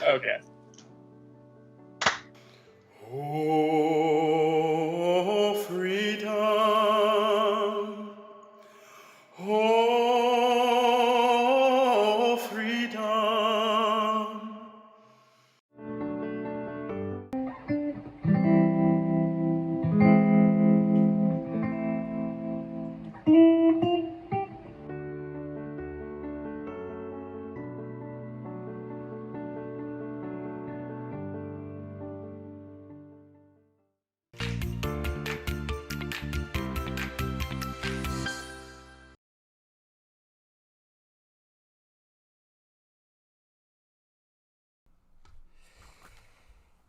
Okay. Oh, freedom. Oh, freedom.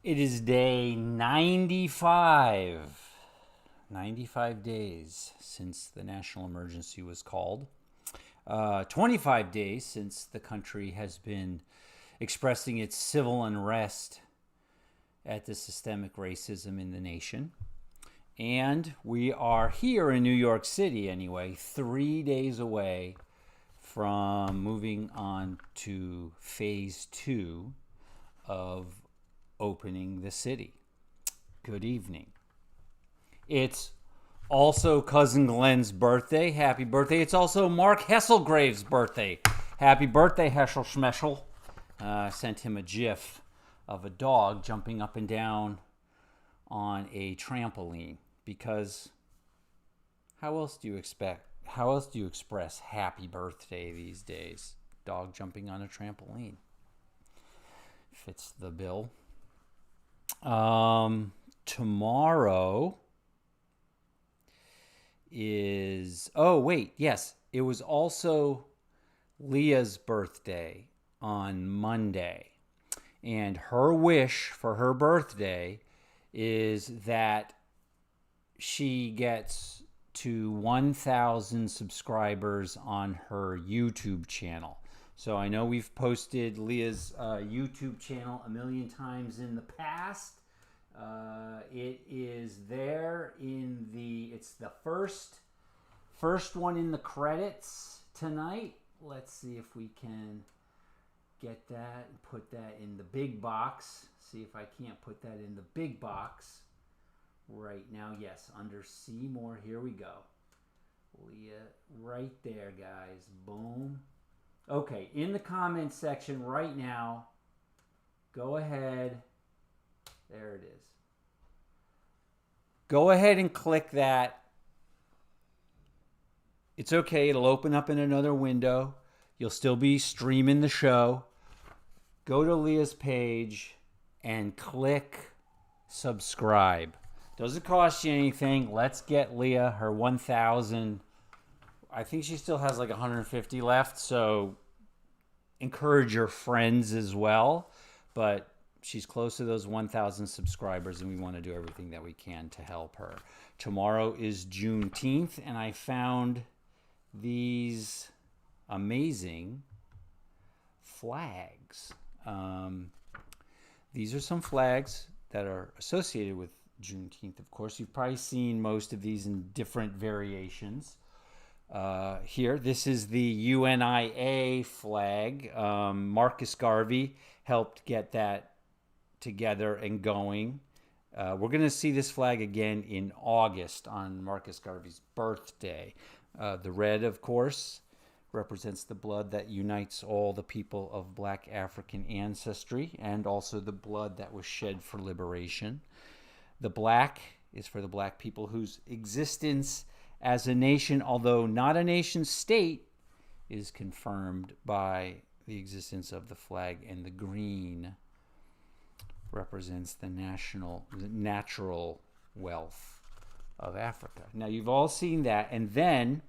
It is day 95. 95 days since the national emergency was called. 25 days since the country has been expressing its civil unrest at the systemic racism in the nation. And we are here in New York City anyway, 3 days away from moving on to phase 2 of opening the city. Good evening. It's also Cousin Glenn's birthday. Happy birthday. It's also Mark Hesselgrave's birthday. Happy birthday, Heschel Schmeschel. Sent him a gif of a dog jumping up and down on a trampoline, because how else do you express happy birthday these days? Dog jumping on a trampoline. Fits the bill. Tomorrow is, it was also Leah's birthday on Monday, and her wish for her birthday is that she gets to 1,000 subscribers on her YouTube channel. So I know we've posted Leah's YouTube channel a million times in the past. It is there it's the first one in the credits tonight. Let's see if we can get that and put that in the big box. See if I can't put that in the big box right now. Yes, under see more. Here we go. Leah, right there, guys. Boom. Okay, in the comments section right now, go ahead. There it is. Go ahead and click that. It's okay. It'll open up in another window. You'll still be streaming the show. Go to Leah's page and click subscribe. Doesn't cost you anything. Let's get Leah her 1,000. I think she still has like 150 left, so encourage your friends as well. But she's close to those 1,000 subscribers, and we want to do everything that we can to help her. Tomorrow is Juneteenth, and I found these amazing flags. These are some flags that are associated with Juneteenth. Of course, you've probably seen most of these in different variations. Here, this is the UNIA flag. Marcus Garvey helped get that together and going. We're going to see this flag again in August on Marcus Garvey's birthday. The red, of course, represents the blood that unites all the people of Black African ancestry, and also the blood that was shed for liberation. The black is for the black people whose existence as a nation, although not a nation state, is confirmed by the existence of the flag. And the green represents the natural wealth of Africa. Now, you've all seen that. And then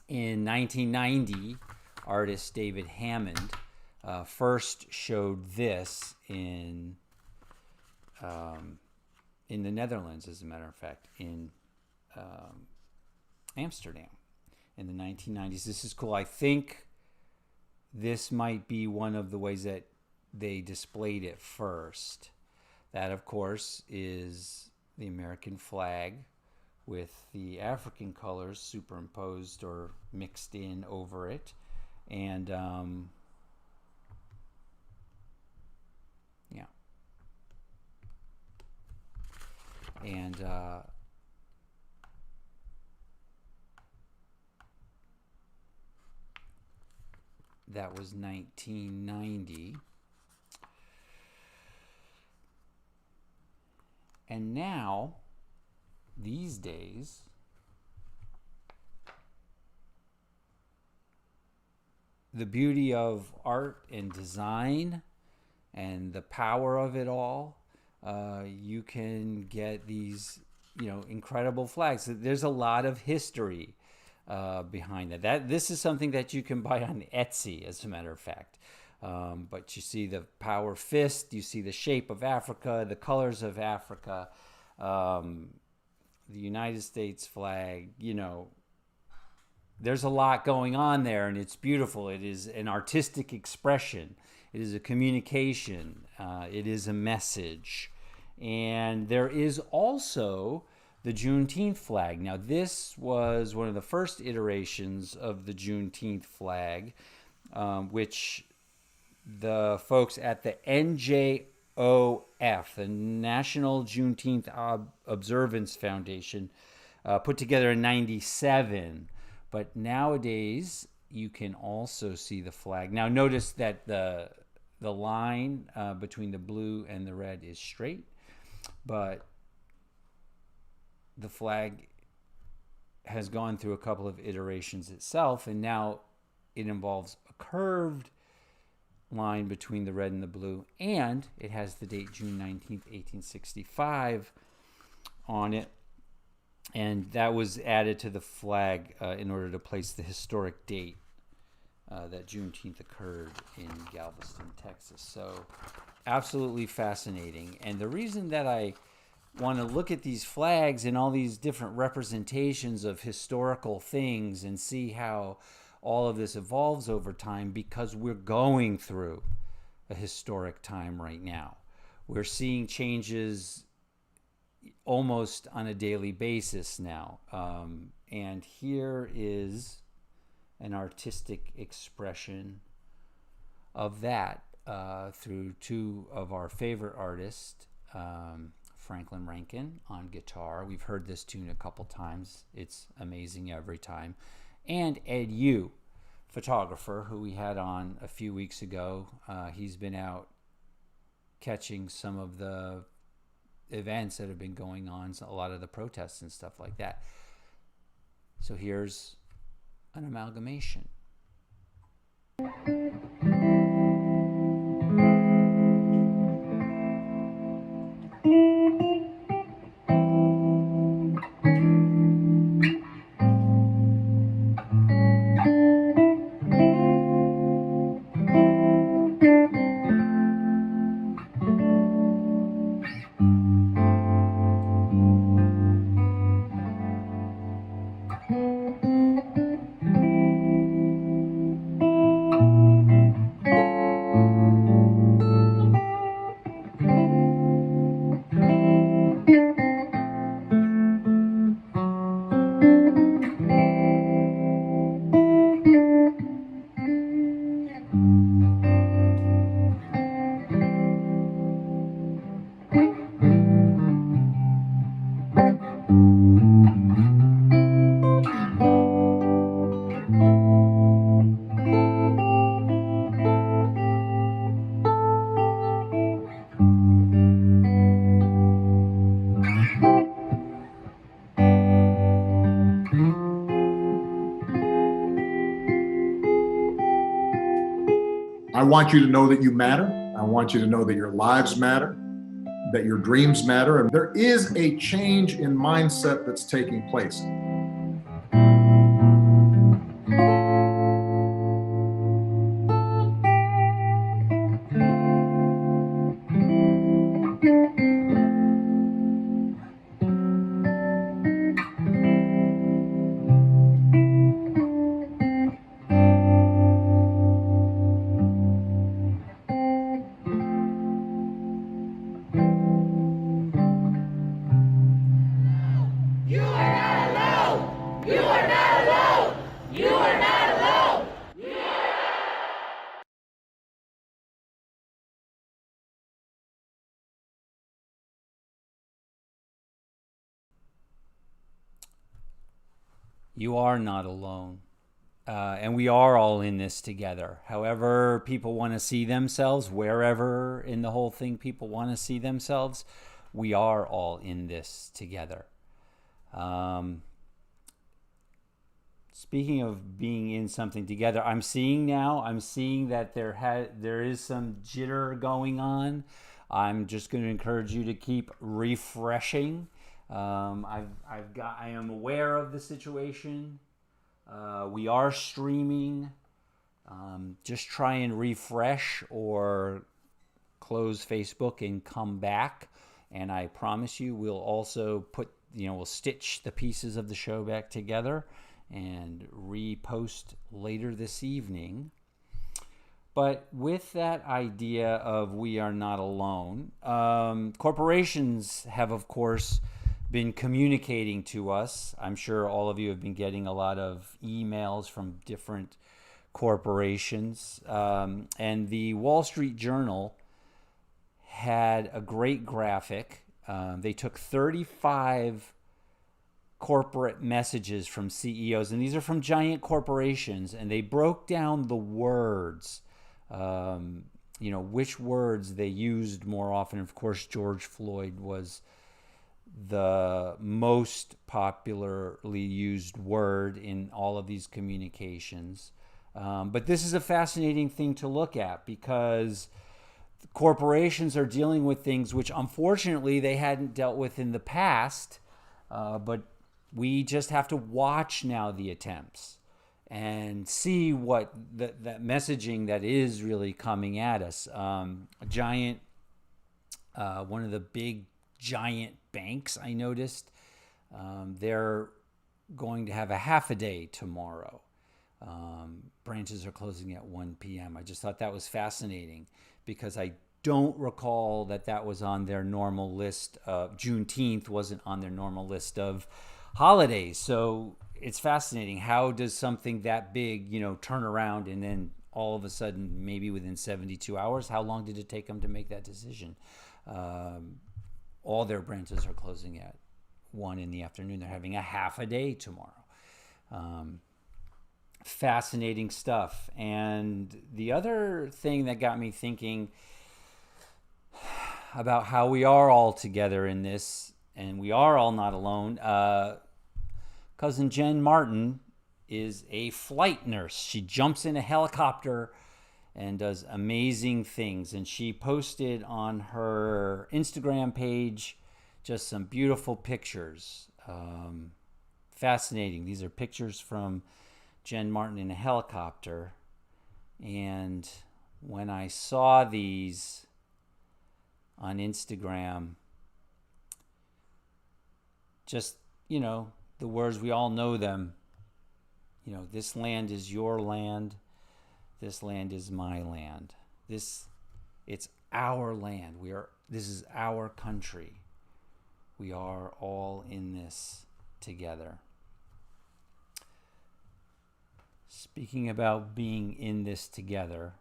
in 1990, artist David Hammond first showed this in the Netherlands, as a matter of fact, in Amsterdam in the 1990s. This is cool. I think this might be one of the ways that they displayed it first. That, of course, is the American flag with the African colors superimposed or mixed in over it. And And that was 1990. And now, these days, the beauty of art and design and the power of it all, you can get these, incredible flags. There's a lot of history behind that. This is something that you can buy on Etsy, as a matter of fact. But you see the power fist, you see the shape of Africa, the colors of Africa, the United States flag, there's a lot going on there, and it's beautiful. It is an artistic expression. It is a communication. It is a message. And there is also the Juneteenth flag. Now, this was one of the first iterations of the Juneteenth flag, which the folks at the NJCF, the National Juneteenth Observance Foundation, put together in '97. But nowadays, you can also see the flag. Now, notice that the line between the blue and the red is straight, but the flag has gone through a couple of iterations itself, and now it involves a curved line between the red and the blue, and it has the date June 19th, 1865 on it. And that was added to the flag in order to place the historic date that Juneteenth occurred in Galveston, Texas. So absolutely fascinating. And the reason that I want to look at these flags and all these different representations of historical things and see how all of this evolves over time, because we're going through a historic time right now. We're seeing changes almost on a daily basis now. And here is an artistic expression of that through two of our favorite artists, Franklin Rankin on guitar. We've heard this tune a couple times. It's amazing every time. And Ed Yu, photographer, who we had on a few weeks ago. He's been out catching some of the events that have been going on, a lot of the protests and stuff like that. So here's an amalgamation. I want you to know that you matter. I want you to know that your lives matter, that your dreams matter. And there is a change in mindset that's taking place. You are not alone. You are not alone. And we are all in this together. However people want to see themselves, wherever in the whole thing people want to see themselves, we are all in this together. Speaking of being in something together, I'm seeing that there is some jitter going on. I'm just going to encourage you to keep refreshing. I am aware of the situation. We are streaming. Just try and refresh or close Facebook and come back. And I promise you, we'll also we'll stitch the pieces of the show back together and repost later this evening. But with that idea of we are not alone, corporations have, of course, been communicating to us. I'm sure all of you have been getting a lot of emails from different corporations. And the Wall Street Journal had a great graphic. They took 35 corporate messages from CEOs, and these are from giant corporations, and they broke down the words, which words they used more often. Of course, George Floyd was the most popularly used word in all of these communications. But this is a fascinating thing to look at, because corporations are dealing with things which unfortunately they hadn't dealt with in the past, but we just have to watch now the attempts and see what that messaging that is really coming at us. One of the big giant banks, I noticed, they're going to have a half a day tomorrow. Branches are closing at 1 p.m. I just thought that was fascinating, because I don't recall that was on their normal list. Juneteenth wasn't on their normal list of holidays. So it's fascinating. How does something that big, turn around and then all of a sudden, maybe within 72 hours, how long did it take them to make that decision? All their branches are closing at 1 in the afternoon. They're having a half a day tomorrow. Fascinating stuff. And the other thing that got me thinking about how we are all together in this, and we are all not alone. Cousin Jen Martin is a flight nurse. She jumps in a helicopter and does amazing things. And she posted on her Instagram page just some beautiful pictures. Fascinating. These are pictures from Jen Martin in a helicopter. And when I saw these on Instagram, just, the words, we all know them. This land is your land. This land is my land. It's our land. This is our country. We are all in this together. Speaking about being in this together,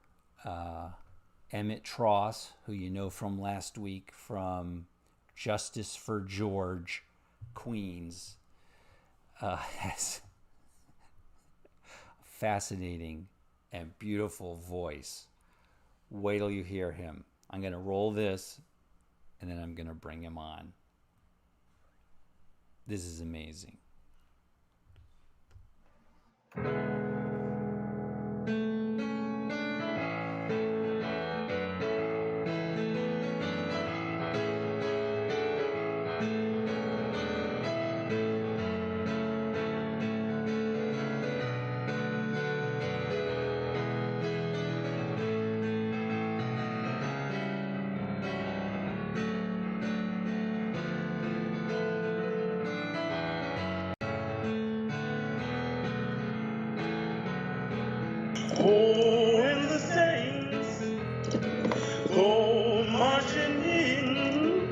Emmett Tross, who you know from last week from Justice for George, Queens, has a fascinating and beautiful voice. Wait till you hear him. I'm going to roll this, and then I'm going to bring him on. This is amazing. Oh, and the saints go marching in.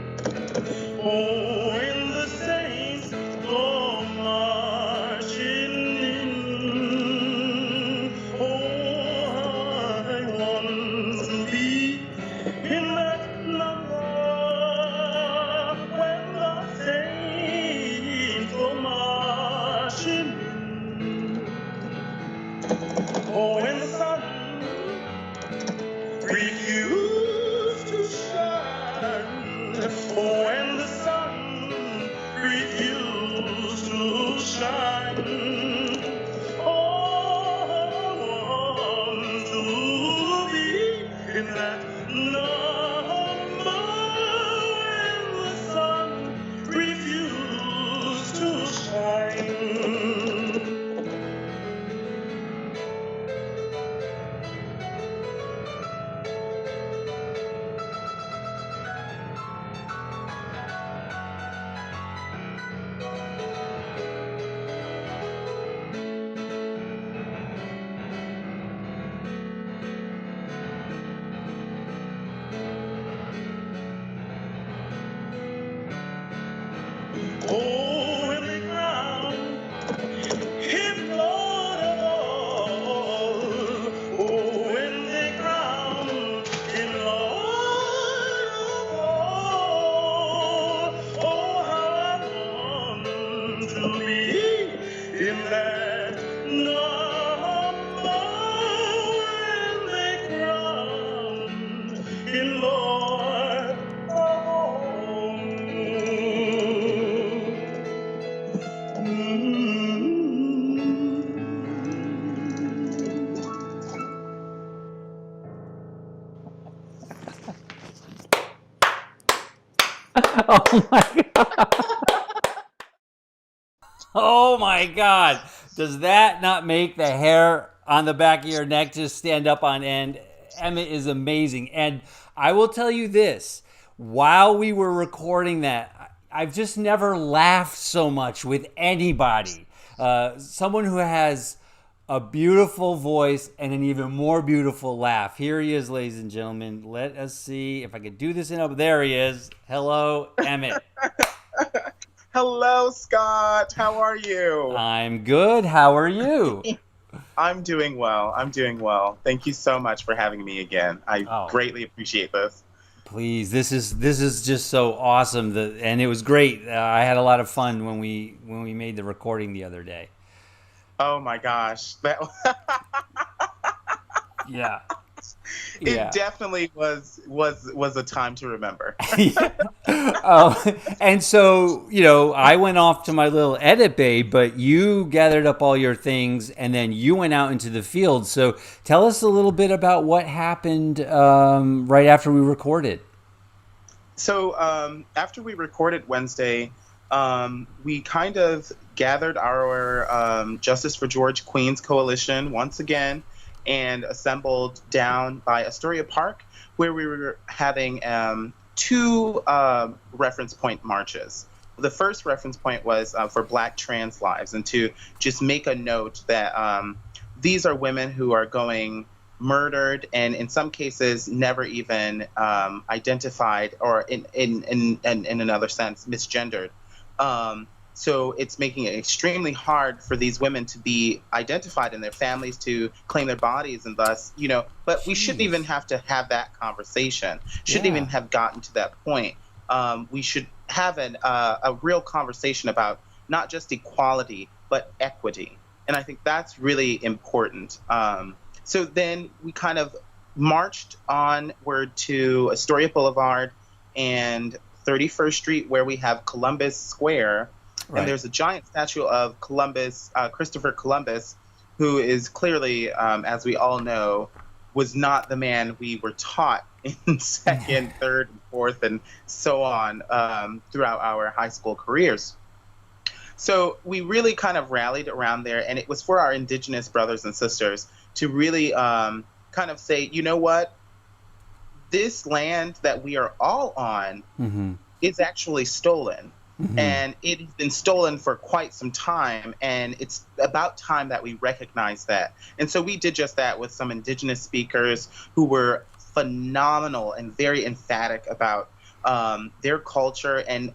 Oh, and the saints go marching in. Oh, I want to be in that number when the saints go marching in. Oh, when the sun refused to shine. Oh, to be in that number when the sun refused to shine. Oh, when the ground hit Lord of all. Oh, when the ground hit Lord of all. Oh, how I want to be in that number when the ground hit Lord of all. Oh my god. Oh my god. Does that not make the hair on the back of your neck just stand up on end? Emmett is amazing. And I will tell you this, while we were recording that, I've just never laughed so much with anybody. Someone who has a beautiful voice and an even more beautiful laugh. Here he is, ladies and gentlemen. Let us see if I can do this in up. There he is. Hello, Emmett. Hello, Scott. How are you? I'm good. How are you? I'm doing well. Thank you so much for having me again. I greatly appreciate this. Please, this is just so awesome. And it was great. I had a lot of fun when we made the recording the other day. Oh my gosh, Yeah. It definitely was a time to remember. And so, I went off to my little edit bay, but you gathered up all your things and then you went out into the field. So tell us a little bit about what happened right after we recorded. So after we recorded Wednesday, we kind of gathered our Justice for George Queens coalition once again and assembled down by Astoria Park, where we were having two reference point marches. The first reference point was for Black trans lives, and to just make a note that these are women who are going murdered and in some cases never even identified or in another sense misgendered. So it's making it extremely hard for these women to be identified and their families to claim their bodies and thus, but we shouldn't even have to have that conversation. Shouldn't even have gotten to that point. We should have a real conversation about not just equality, but equity. And I think that's really important. So then we kind of marched onward to Astoria Boulevard and 31st Street, where we have Columbus Square. Right. And there's a giant statue of Columbus, Christopher Columbus, who is clearly, as we all know, was not the man we were taught in second, third, and fourth, and so on throughout our high school careers. So we really kind of rallied around there, and it was for our Indigenous brothers and sisters to really kind of say, you know what? This land that we are all on is actually stolen. And it has been stolen for quite some time, and it's about time that we recognize that. And so we did just that with some Indigenous speakers who were phenomenal and very emphatic about their culture and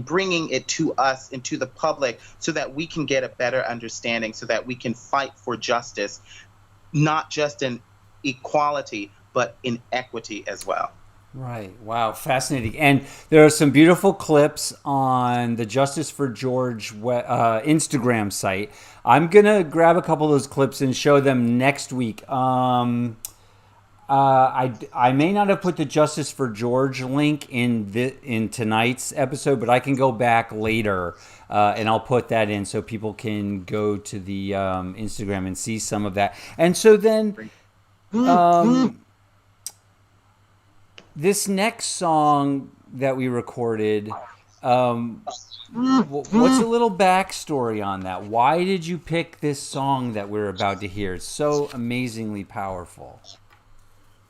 bringing it to us and to the public so that we can get a better understanding, so that we can fight for justice, not just in equality, but in equity as well. Right. Wow. Fascinating. And there are some beautiful clips on the Justice for George Instagram site. I'm going to grab a couple of those clips and show them next week. I may not have put the Justice for George link in tonight's episode, but I can go back later and I'll put that in so people can go to the Instagram and see some of that. And so then this next song that we recorded, what's a little backstory on that? Why did you pick this song that we're about to hear? It's so amazingly powerful.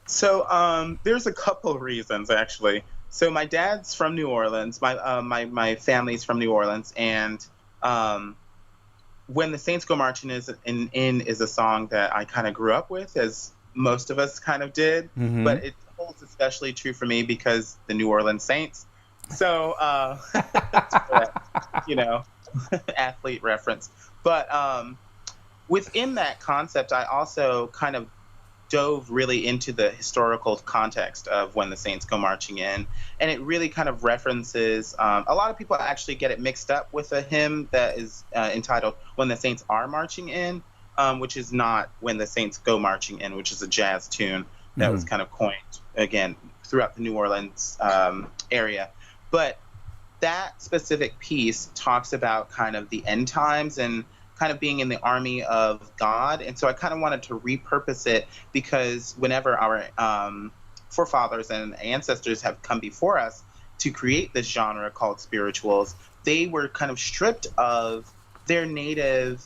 So there's a couple reasons actually. So my dad's from New Orleans. My family's from New Orleans, and When the Saints Go Marching is a song that I kind of grew up with, as most of us kind of did. Mm-hmm. But it holds especially true for me because the New Orleans Saints. So you know, athlete reference. But within that concept, I also kind of dove really into the historical context of When the Saints Go Marching In, and it really kind of references a lot of people actually get it mixed up with a hymn that is entitled When the Saints Are Marching In, which is not When the Saints Go Marching In, which is a jazz tune that was kind of coined again throughout the New Orleans area. But that specific piece talks about kind of the end times and kind of being in the army of God. And so I kind of wanted to repurpose it because whenever our forefathers and ancestors have come before us to create this genre called spirituals, they were kind of stripped of their native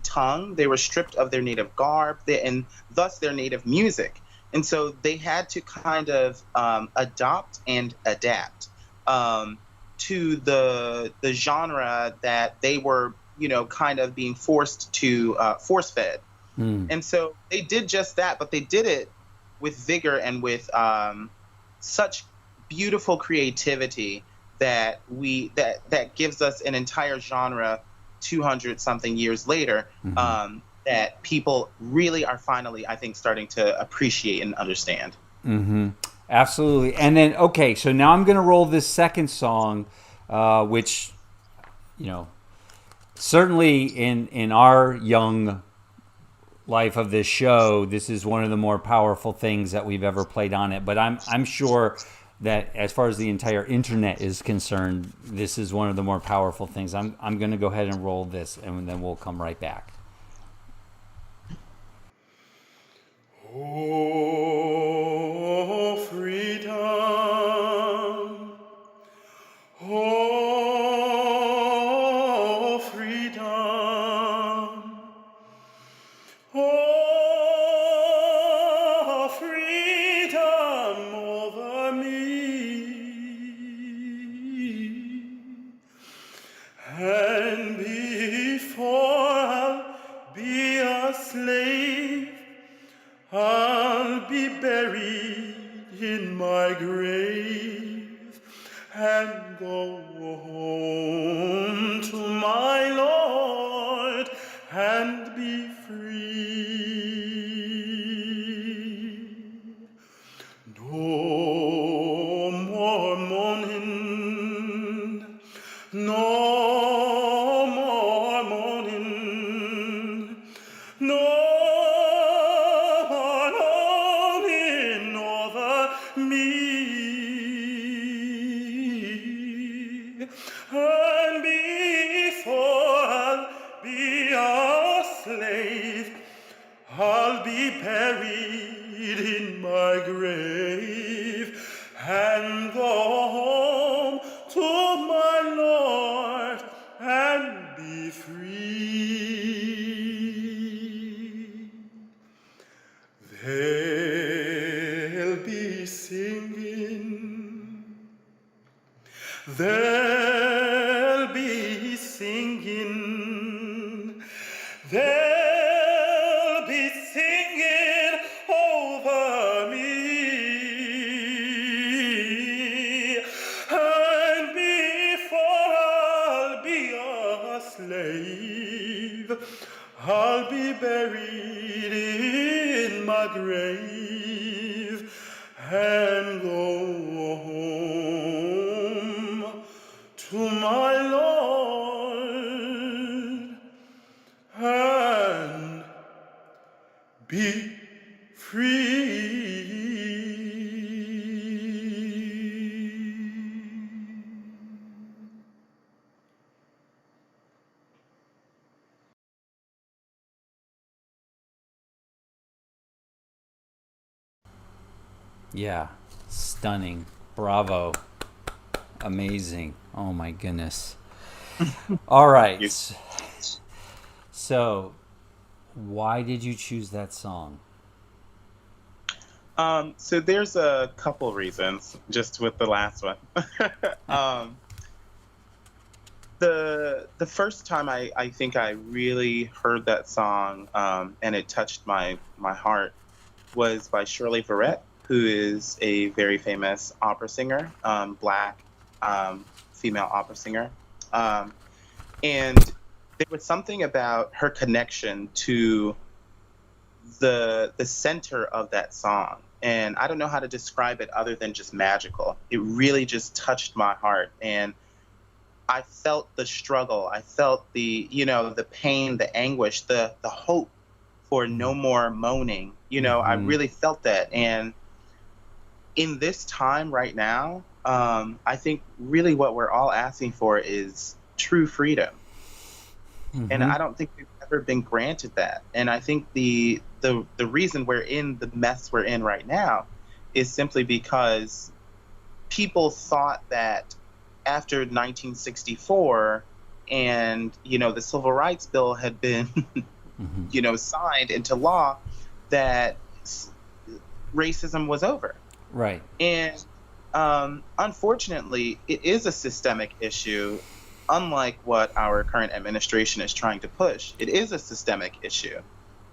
tongue. They were stripped of their native garb and thus their native music. And so they had to kind of adopt and adapt to the genre that they were, you know, kind of being forced to force-fed. And so they did just that, but they did it with vigor and with such beautiful creativity that that gives us an entire genre 200 something years later that people really are finally, I think, starting to appreciate and understand. Mm-hmm. Absolutely. And then, okay, so now I'm going to roll this second song, which, you know, certainly in our young life of this show, this is one of the more powerful things that we've ever played on it. But I'm sure that as far as the entire internet is concerned, this is one of the more powerful things. I'm going to go ahead and roll this, and then we'll come right back. Oh, freedom. Oh, freedom. Oh, freedom over me. And before I'll be a slave, I'll be buried in my grave and go home to my Lord and be free. No more mourning, no more mourning, no and before I'll be a slave, I'll be buried in my grave and go home to my Lord and be free. They'll be singing. They'll be singing. They'll be singing over me. And before I'll be a slave, I'll be buried in my grave and go home to my Lord and be free. Yeah, stunning. Bravo. Amazing. Oh my goodness. All right. So, why did you choose that song? So there's a couple reasons, just with the last one. The first time I think I really heard that song, and it touched my heart, was by Shirley Verrett, who is a very famous opera singer, Black female opera singer. And there was something about her connection to the center of that song. And I don't know how to describe it other than just magical. It really just touched my heart. And I felt the struggle. I felt the, the pain, the anguish, the hope for no more moaning. I really felt that. And in this time right now, I think really what we're all asking for is true freedom. And I don't think we've ever been granted that. And I think the reason we're in the mess we're in right now is simply because people thought that after 1964 and, the Civil Rights Bill had been, signed into law, that racism was over. Right. And unfortunately, it is a systemic issue. Unlike what our current administration is trying to push, it is a systemic issue,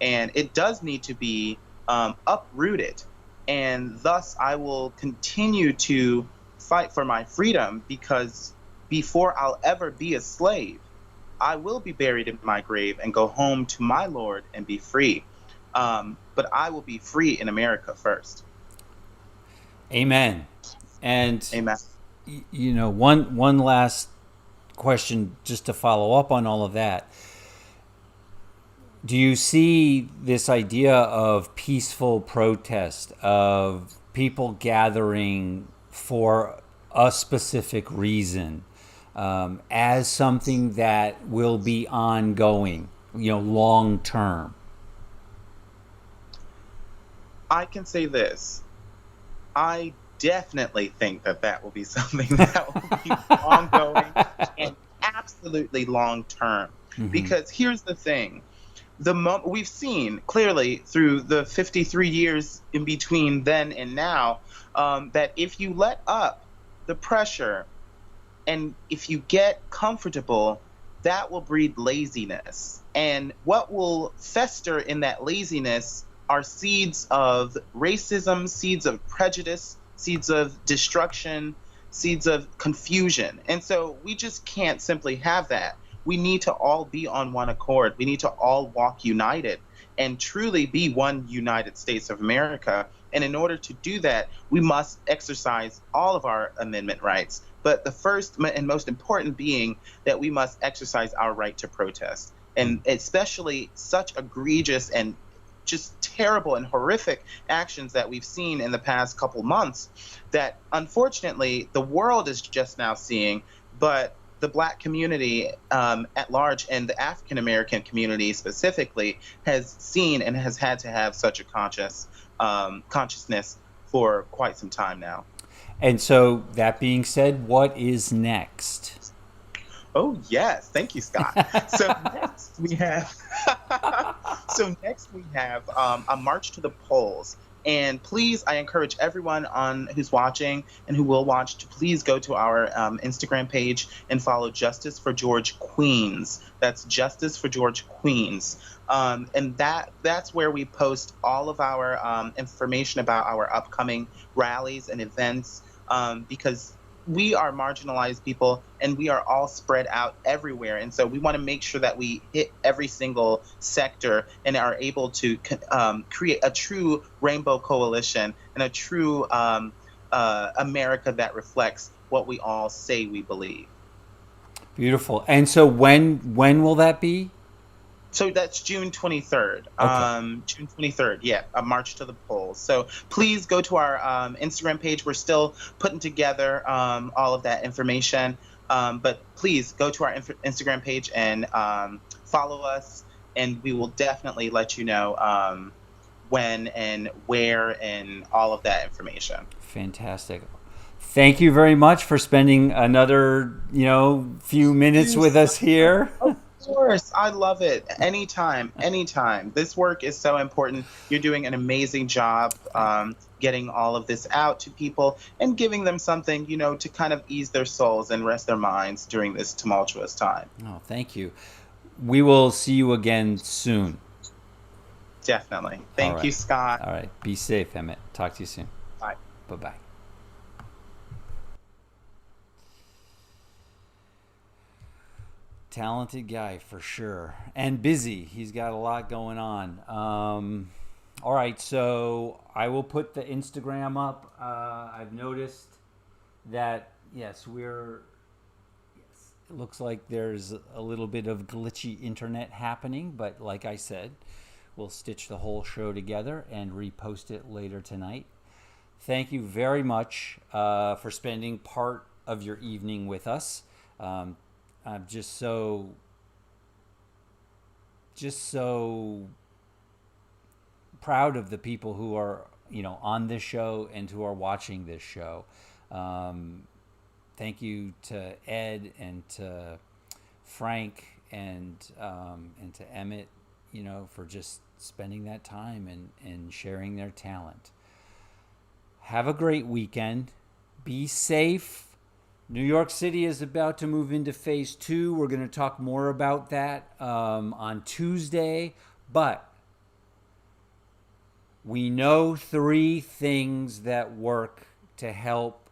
and it does need to be uprooted. And thus, I will continue to fight for my freedom, because before I'll ever be a slave, I will be buried in my grave and go home to my Lord and be free. But I will be free in America first. Amen. And Amen. One last question just to follow up on all of that. Do you see this idea of peaceful protest, of people gathering for a specific reason, as something that will be ongoing, long term? I can say this. I definitely think that will be something that will be ongoing and absolutely long term. Because here's the thing. We've seen clearly through the 53 years in between then and now, that if you let up the pressure and if you get comfortable, that will breed laziness. And what will fester in that laziness are seeds of racism, seeds of prejudice, seeds of destruction, seeds of confusion. And so we just can't simply have that. We need to all be on one accord. We need to all walk united and truly be one United States of America. And in order to do that, we must exercise all of our amendment rights. But the first and most important being that we must exercise our right to protest. And especially such egregious and just terrible and horrific actions that we've seen in the past couple months that unfortunately the world is just now seeing, but the Black community at large and the African American community specifically has seen and has had to have such a consciousness for quite some time now. And so that being said, what is next? Oh, yes. Thank you, Scott. So next we have a march to the polls. And please, I encourage everyone who's watching and who will watch to please go to our Instagram page and follow Justice for George Queens. That's Justice for George Queens. And that's where we post all of our information about our upcoming rallies and events, because we are marginalized people and we are all spread out everywhere. And so we want to make sure that we hit every single sector and are able to create a true rainbow coalition and a true America that reflects what we all say we believe. Beautiful. And so when will that be? So that's June 23rd. Okay. June 23rd, yeah, a march to the polls. So please go to our Instagram page. We're still putting together all of that information. But please go to our Instagram page and follow us, and we will definitely let you know when and where and all of that information. Fantastic. Thank you very much for spending another, few minutes with us here. Of course, I love it. Anytime, anytime. This work is so important. You're doing an amazing job getting all of this out to people and giving them something, to kind of ease their souls and rest their minds during this tumultuous time. Oh, thank you. We will see you again soon. Definitely. Thank you, Scott. All right. Be safe, Emmett. Talk to you soon. Bye. Bye-bye. Talented guy for sure, and busy. He's got a lot going on. All right, so I will put the Instagram up. I've noticed that it looks like there's a little bit of glitchy internet happening, but like I said, we'll stitch the whole show together and repost it later tonight. Thank you very much for spending part of your evening with us. I'm just so proud of the people who are, on this show and who are watching this show. Thank you to Ed and to Frank and to Emmett, for just spending that time and sharing their talent. Have a great weekend. Be safe. New York City is about to move into phase 2. We're going to talk more about that on Tuesday. But we know 3 things that work to help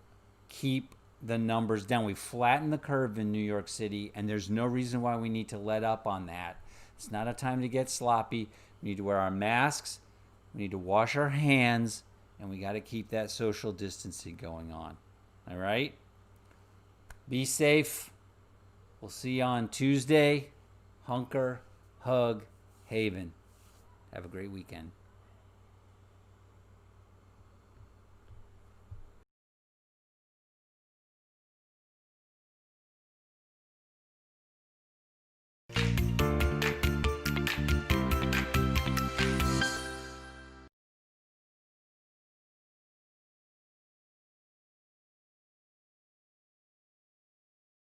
keep the numbers down. We flattened the curve in New York City, and there's no reason why we need to let up on that. It's not a time to get sloppy. We need to wear our masks. We need to wash our hands, and we got to keep that social distancing going on. All right? Be safe. We'll see you on Tuesday. Hunker, hug, Haven. Have a great weekend.